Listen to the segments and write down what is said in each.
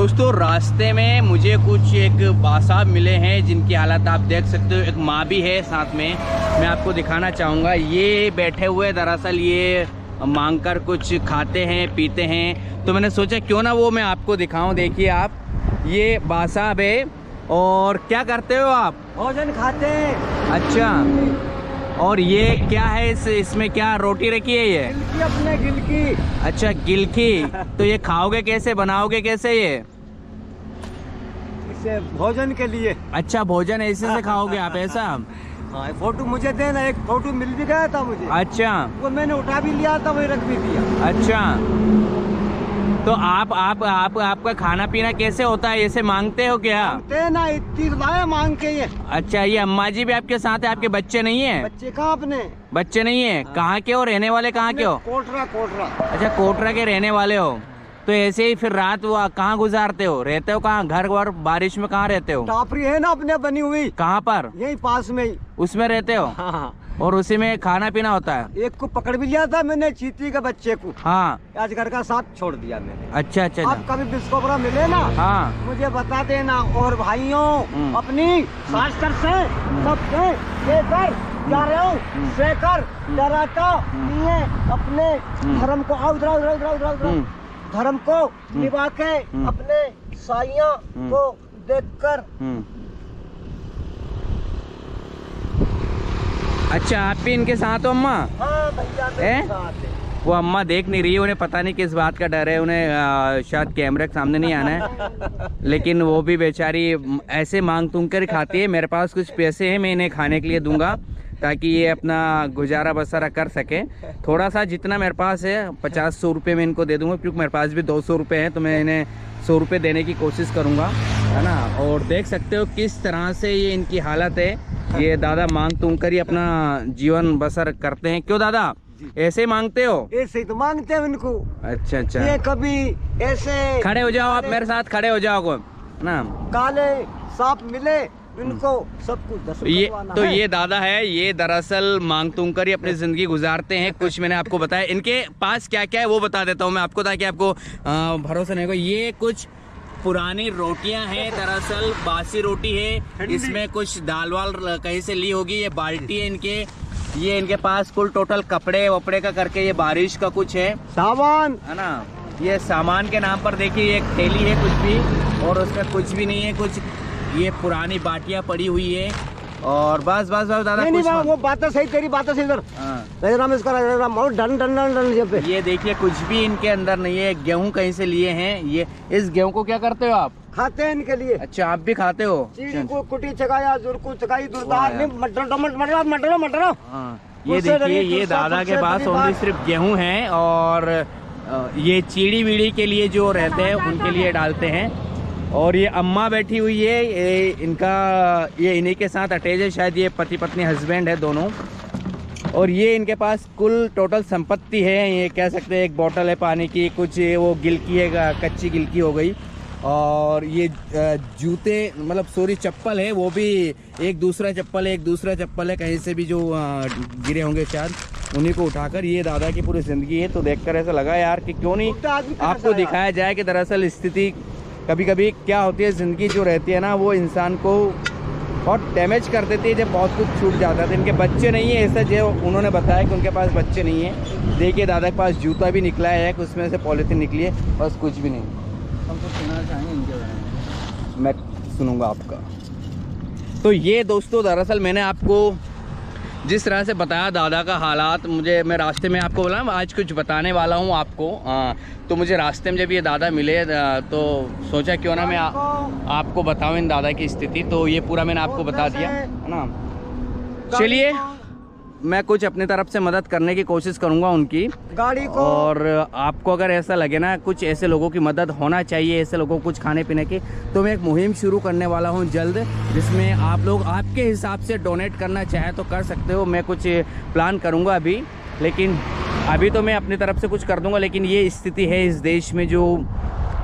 दोस्तों रास्ते में मुझे कुछ एक बासाब मिले हैं जिनकी हालत आप देख सकते हो। एक माँ भी है साथ में, मैं आपको दिखाना चाहूँगा। ये बैठे हुए दरअसल ये मांग कर कुछ खाते हैं पीते हैं, तो मैंने सोचा क्यों ना वो मैं आपको दिखाऊं। देखिए आप, ये बासाब है। और क्या करते हो आप? भोजन खाते हैं। अच्छा, और ये क्या है? इसमें क्या रोटी रखी है? ये गिलकी, अपने गिलकी। अच्छा गिलकी। तो ये खाओगे कैसे, बनाओगे कैसे ये? इसे भोजन के लिए। अच्छा, भोजन ऐसे से खाओगे आप, ऐसा? हाँ, फोटो मुझे देना, एक फोटो मिल भी गया था मुझे। अच्छा, वो मैंने उठा भी लिया था, वही रख भी दिया। अच्छा, तो आपका खाना पीना कैसे होता है? ऐसे मांगते हो क्या? मांगते ना, इतनी लाए मांग के ये। अच्छा, ये अम्मा जी भी आपके साथ है? आपके बच्चे नहीं है? बच्चे कहाँ अपने? बच्चे नहीं है? कहाँ के हो? रहने वाले कहाँ के हो? कोटरा। कोटरा। अच्छा, कोटरा के रहने वाले हो। तो ऐसे ही फिर रात वो कहाँ गुजारते हो? रहते हो कहाँ? घर वर बारिश में कहाँ रहते हो? टापरी है ना अपने बनी हुई। कहाँ पर? यही पास में ही। उसमें रहते हो? हाँ। और उसी में खाना पीना होता है? एक को पकड़ भी लिया था मैंने, चींटी के बच्चे को। हाँ। आज घर का साथ छोड़ दिया मैंने। अच्छा अच्छा आप अच्छा। कभी बिस्कोबरा मिले ना, हाँ। मुझे बता देना। और भाइयों, अपनी शास्त्र से सबसे लेकर जा रहे हूँ, शेखर डराता नहीं है। अपने धर्म को धर्म को निभा के अपने साइया को देखकर। अच्छा, आप भी इनके साथ हो अम्मा? हाँ भैया, मेरे साथ है। वो अम्मा देख नहीं रही है, उन्हें पता नहीं किस बात का डर है, उन्हें शायद कैमरे के सामने नहीं आना है। लेकिन वो भी बेचारी ऐसे मांग तुंग कर खाती है। मेरे पास कुछ पैसे हैं, मैं इन्हें खाने के लिए दूंगा ताकि ये अपना गुजारा बसरा कर सके। थोड़ा सा जितना मेरे पास है 50-100 रुपये में इनको दे दूंगा, क्योंकि मेरे पास भी 200 रुपये हैं, तो मैं इन्हें 100 रुपये देने की कोशिश करूंगा, है ना। और देख सकते हो किस तरह से ये इनकी हालत है। ये दादा मांग तुंग कर ही अपना जीवन बसर करते हैं। क्यों दादा, ऐसे मांगते हो? ऐसे ही तो मांगते हैं इनको। अच्छा अच्छा, ये कभी ऐसे खड़े हो जाओ, आप मेरे साथ खड़े हो जाओ ना। काले सांप मिले इनको सब कुछ दर्शन ये करवाना तो है। ये दादा है, ये दरअसल मांग तुंग कर ही अपनी जिंदगी गुजारते हैं। कुछ मैंने आपको बताया, इनके पास क्या क्या है वो बता देता हूँ मैं आपको, ताकि आपको भरोसा नहीं होगा। ये कुछ पुरानी रोटियां हैं, दरअसल बासी रोटी है, इसमें कुछ दाल वाल कहीं से ली होगी। ये बाल्टी है इनके, ये इनके पास कुल टोटल कपड़े वपड़े का करके ये बारिश का कुछ है सामान, है ना। ये सामान के नाम पर देखिए एक थैली है कुछ भी, और उसमें कुछ भी नहीं है। कुछ ये पुरानी बाटियां पड़ी हुई है, और बस बस बस दादा नहीं, कुछ वो बात तो सही, तेरी बात तो सही। इधर राम इसका डन डन डन डन पे। ये देखिए कुछ भी इनके अंदर नहीं है। गेहूं कहीं से लिए हैं ये। इस गेहूं को क्या करते हो आप? खाते हैं इनके लिए। अच्छा, आप भी खाते हो? चीड़ी को कुटी चगाया, जुर को चगाई, दुर्दार नहीं, मटर। हाँ, ये देखिए, ये दादा के पास ओनली सिर्फ गेहूं है, और ये चीड़ी वीड़ी के लिए जो रहते हैं उनके लिए डालते हैं। और ये अम्मा बैठी हुई है, ये इन्हीं के साथ अटैच है, शायद ये पति पत्नी हस्बैंड है दोनों। और ये इनके पास कुल टोटल संपत्ति है, ये कह सकते हैं। एक बोतल है पानी की, कुछ वो गिलकी है, कच्ची गिलकी हो गई। और ये जूते, मतलब सॉरी चप्पल है, वो भी एक दूसरा चप्पल है, कहीं से भी जो गिरे होंगे शायद, उन्हीं को उठाकर। ये दादा की पूरी ज़िंदगी है। तो देखकर ऐसा लगा यार कि क्यों नहीं आपको दिखाया जाए कि दरअसल स्थिति कभी कभी क्या होती है। ज़िंदगी जो रहती है ना, वो इंसान को बहुत डैमेज कर देती है जब बहुत कुछ छूट जाता है। तो इनके बच्चे नहीं है, ऐसा जो उन्होंने बताया कि उनके पास बच्चे नहीं है। देखिए दादा के पास जूता भी निकला है, उसमें से पॉलीथीन निकली है, बस कुछ भी नहीं। हमको सुनना चाहेंगे इनके बारे में? मैं सुनूंगा आपका। तो ये दोस्तों दरअसल मैंने आपको जिस तरह से बताया दादा का हालात, मैं रास्ते में आपको बोला आज कुछ बताने वाला हूँ आपको। तो मुझे रास्ते में जब ये दादा मिले तो सोचा क्यों ना मैं आपको बताऊँ इन दादा की स्थिति। तो ये पूरा मैंने आपको बता दिया, है ना। चलिए, मैं कुछ अपनी तरफ से मदद करने की कोशिश करूंगा उनकी गाड़ी को। और आपको अगर ऐसा लगे ना कुछ ऐसे लोगों की मदद होना चाहिए, ऐसे लोगों को कुछ खाने पीने की, तो मैं एक मुहिम शुरू करने वाला हूं जल्द, जिसमें आप लोग आपके हिसाब से डोनेट करना चाहे तो कर सकते हो। मैं कुछ प्लान करूंगा अभी, लेकिन अभी तो मैं अपनी तरफ से कुछ कर दूंगा। लेकिन ये स्थिति है इस देश में, जो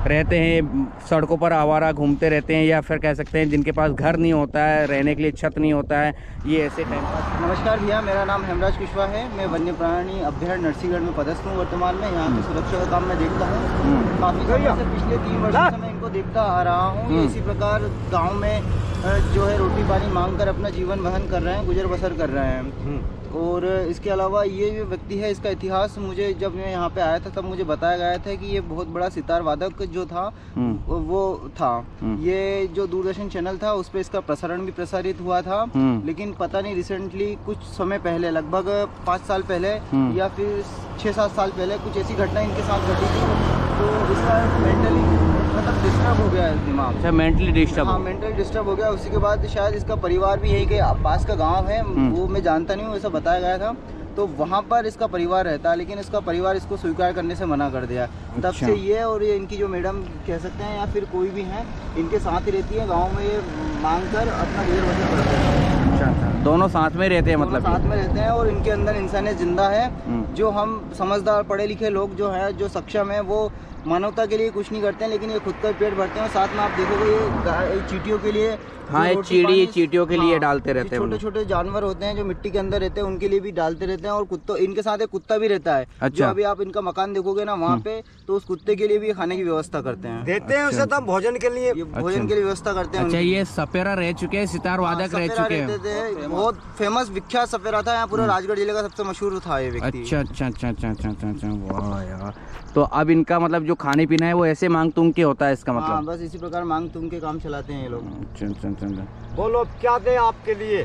रहते हैं, सड़कों पर आवारा घूमते रहते हैं, या फिर कह सकते हैं जिनके पास घर नहीं होता है, रहने के लिए छत नहीं होता है, ये ऐसे टाइम पास। नमस्कार भैया, मेरा नाम हेमराज कुशवाहा है। मैं वन्य प्राणी अभ्यारण्य नरसिंहगढ़ में पदस्थ हूँ। वर्तमान में यहाँ की सुरक्षा का काम मैं देखता हूँ। काफ़ी समय से पिछले 3 वर्षों से मैं इनको देखता आ रहा हूँ। इसी प्रकार गाँव में जो है रोटी पानी मांग कर अपना जीवन वहन कर रहे हैं, गुजर बसर कर रहे हैं। और इसके अलावा ये जो व्यक्ति है, इसका इतिहास मुझे जब मैं यहाँ पे आया था तब मुझे बताया गया था कि ये बहुत बड़ा सितार वादक जो था वो था। ये जो दूरदर्शन चैनल था उस पर इसका प्रसारण भी प्रसारित हुआ था, लेकिन पता नहीं रिसेंटली कुछ समय पहले, लगभग 5 साल पहले या फिर 6-7 साल पहले कुछ ऐसी घटना इनके साथ घटी थी, तो इसका मेंटली मतलब डिस्टर्ब हो गया है दिमाग। अच्छा, मेंटली डिस्टर्ब? हाँ, मेंटली डिस्टर्ब हो गया। उसी के बाद शायद इसका परिवार भी यही के पास का गांव है, वो मैं जानता नहीं हूँ, ऐसा बताया गया था। तो वहाँ पर इसका परिवार रहता है, लेकिन इसका परिवार इसको स्वीकार करने से मना कर दिया। तब से ये और ये इनकी जो मैडम कह सकते हैं या फिर कोई भी है, इनके साथ ही रहती है। गाँव में ये मांग कर अपना गुजर बसर करते हैं। अच्छा, दोनों साथ में रहते हैं? मतलब साथ में रहते हैं, और इनके अंदर इंसानियत जिंदा है। जो हम समझदार पढ़े लिखे लोग जो है, जो सक्षम है, वो मानवता के लिए कुछ नहीं करते हैं, लेकिन ये खुद का पेट भरते हैं। और साथ में आप देखोगे ये चींटियों के लिए, हाँ, ये चींटियों के लिए डालते रहते हैं। छोटे छोटे जानवर होते हैं जो मिट्टी के अंदर रहते हैं, उनके लिए भी डालते रहते हैं। और कुत्तों, इनके साथ एक कुत्ता भी रहता है। अच्छा। जो अभी आप इनका मकान देखोगे ना वहाँ पे, तो उस कुत्ते के लिए भी खाने की व्यवस्था करते हैं, देते हैं उसे, तब भोजन के लिए, भोजन के लिए व्यवस्था करते हैं। अच्छा, ये सपेरा रह चुके हैं, सितार वादक रह चुके हैं। बहुत फेमस विख्यात सपेरा था, यहाँ पूरा राजगढ़ जिले का सबसे मशहूर था ये व्यक्ति। अच्छा अच्छा अच्छा अच्छा अच्छा अच्छा अच्छा, वाह यार। तो अब इनका मतलब जो खाने पीना है वो ऐसे मांग तुंग के होता है इसका मतलब? हाँ, बस इसी प्रकार मांग तुंग के काम चलाते हैं ये लोग। अच्छा अच्छा अच्छा। बोलो अब क्या दे आपके लिए?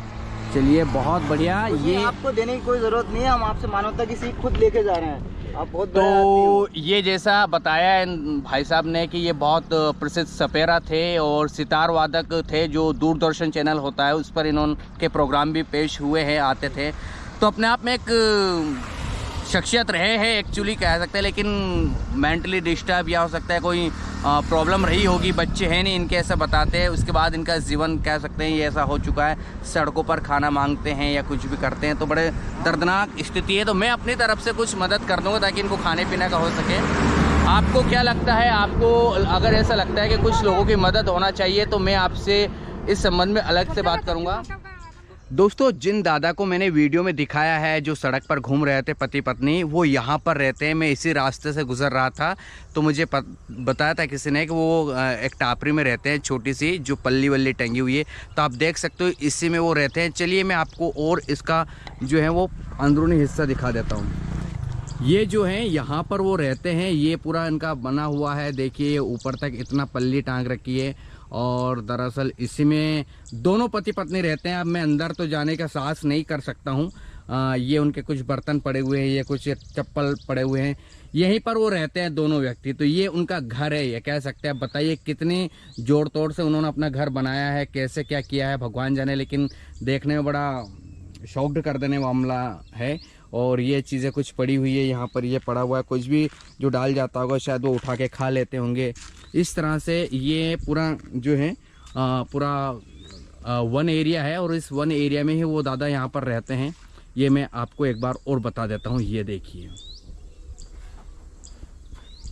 चलिए, बहुत बढ़िया। ये आपको देने की कोई जरूरत नहीं है, हम आपसे मानवता की सीख खुद लेके जा रहे हैं। आप बहुत तो ये जैसा बताया है भाई साहब ने कि ये बहुत प्रसिद्ध सपेरा थे और सितार वादक थे, जो दूरदर्शन चैनल होता है उस पर इन्होंने प्रोग्राम भी पेश हुए हैं, आते थे। तो अपने आप में एक शख्सियत रहे हैं एक्चुअली कह सकते हैं, लेकिन मेंटली डिस्टर्ब या हो सकता है कोई प्रॉब्लम रही होगी। बच्चे हैं नहीं इनके, ऐसा बताते हैं। उसके बाद इनका जीवन कह सकते हैं ये ऐसा हो चुका है, सड़कों पर खाना मांगते हैं या कुछ भी करते हैं। तो बड़े दर्दनाक स्थिति है। तो मैं अपनी तरफ से कुछ मदद कर दूँगा ताकि इनको खाने पीने का हो सके। आपको क्या लगता है? आपको अगर ऐसा लगता है कि कुछ लोगों की मदद होना चाहिए तो मैं आपसे इस संबंध में अलग से बात करूँगा। दोस्तों, जिन दादा को मैंने वीडियो में दिखाया है, जो सड़क पर घूम रहे थे पति पत्नी, वो यहाँ पर रहते हैं। मैं इसी रास्ते से गुजर रहा था तो मुझे बताया था किसी ने कि वो एक टापरी में रहते हैं, छोटी सी जो पल्ली वल्ली टंगी हुई है। तो आप देख सकते हो इसी में वो रहते हैं। चलिए मैं आपको और इसका जो है वो अंदरूनी हिस्सा दिखा देता हूँ। ये जो है यहाँ पर वो रहते हैं, ये पूरा इनका बना हुआ है। देखिए ऊपर तक इतना पल्ली टांग रखी है, और दरअसल इसी में दोनों पति पत्नी रहते हैं। अब मैं अंदर तो जाने का साहस नहीं कर सकता हूँ। ये उनके कुछ बर्तन पड़े हुए हैं, ये कुछ चप्पल पड़े हुए हैं, यहीं पर वो रहते हैं दोनों व्यक्ति। तो ये उनका घर है, ये कह सकते हैं। अब बताइए कितनी जोड़ तोड़ से उन्होंने अपना घर बनाया है, कैसे क्या किया है भगवान जाने, लेकिन देखने में बड़ा शॉक्ड कर देने मामला है। और ये चीज़ें कुछ पड़ी हुई है यहाँ पर, ये पड़ा हुआ है, कुछ भी जो डाल जाता होगा शायद वो उठा के खा लेते होंगे। इस तरह से ये पूरा जो है पूरा वन एरिया है, और इस वन एरिया में ही वो दादा यहाँ पर रहते हैं। ये मैं आपको एक बार और बता देता हूँ, ये देखिए।